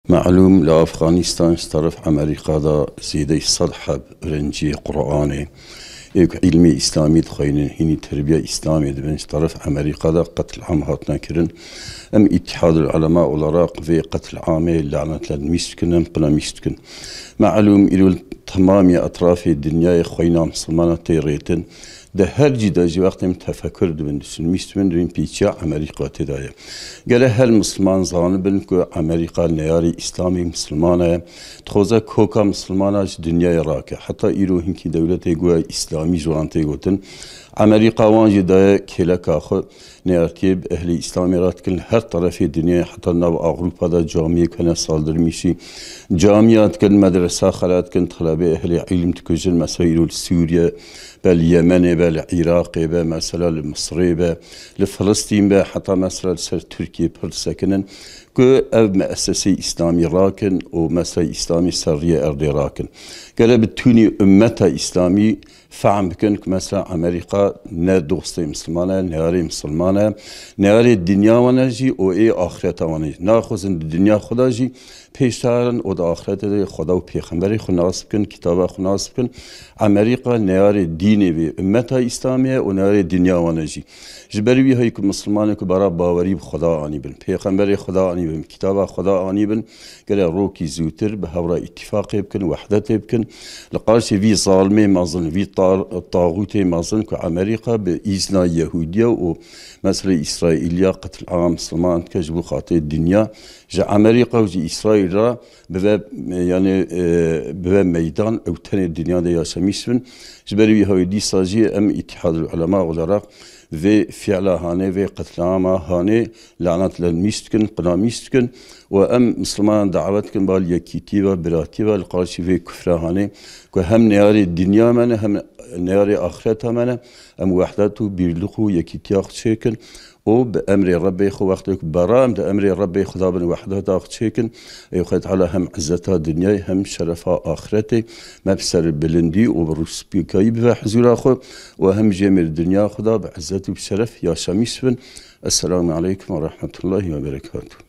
معلوم لأفغانستان طرف أمريكا دا زيدي صدحب رنجي قرآني إيك علمي إسلامي دخينين هيني تربية إسلامي دبنش طرف أمريكا دا قتل عام هاتنا كرن أم اتحاد العلماء العراق في قتل عامي لعنة للمسكن أم قنا مسكن معلوم إلو تمام أطراف الدنيا خوينا مسلمانة تيريتن ده هر جدا جي وقت تفکر دبن دسن میستمن دبن پیچه امریکا تدایه گله هر مسلمان زانه بن که امریکا نیاری اسلامی مسلمانه تخوزه کوکا مسلمانه دنیای راکه حتی ایرو هنکی دولت گوه اسلامی جوان تیگوتن امریکا وانجی دای کلکا خو نیارتیب اهل اسلامی رات کن هر طرف دنیا حتی نو اغروپا دا جامعه کنه صادر میشی جامعات کن مدرسه خلات کن طلبه اهل علم تکجن مسائل سوریه باليمن بالعراق مثلا المصري لفلسطين حتى مثلا سر تركيا بر سكنن كو او مؤسسة اسلامي راكن ومؤسسة اسلامي سرية اردي راكن قال بتوني امتا اسلامي فهم بكن مثلا امريكا نا دوستي مسلمانه نهاري مسلمانه نهاري الدنيا ونجي و اي اخرته ونجي ناخذ الدنيا خدا جي پیشترن و دا آخرت ده خدا و پیغمبری خو ناسب کن کتاب خو ناسب کن امریکا نیار دینی بی امت اسلامیه و نیار دنیا وانجی جبری های که مسلمانه که برای باوری خدا آنی بن پیغمبری خدا آنی بن کتاب خدا آنی بن گله روکی زوتر به هورا اتفاق بکن وحدت بکن لقارش وی ظالمه مازن وی طاغوت مازن که امریکا به ایزنا یهودیا و مثل اسرائیلیا قتل عام مسلمان که جبو خاطر دنیا جا امریکا و جا اسرائیل را به یعنی به میدان او تن دنیا ده یاسمیشون جبری های دی سازی ام اتحاد العلماء العراق و فعلا هانه و قتل عام هانه لعنت للمستكن قنا مستكن و ام مسلمان دعوت کن بال یکیتی و براتی و القارشی و کفر هانه که هم نیاری دنیا منه هم نیاری آخرت منه ام وحدت و بیرلخ و یکیتی آخت شکن او بأمر ربي خو وقتك برام ده أمر ربي خدا بن وحده داخل شيكن يخد على هم عزتها دنياي هم شرفها آخرتي ما بسر بلندي وبروس بيكاي بحزور أخو وهم جميع الدنيا خدا بعزته وبشرف يا شميس. السلام عليكم ورحمة الله وبركاته.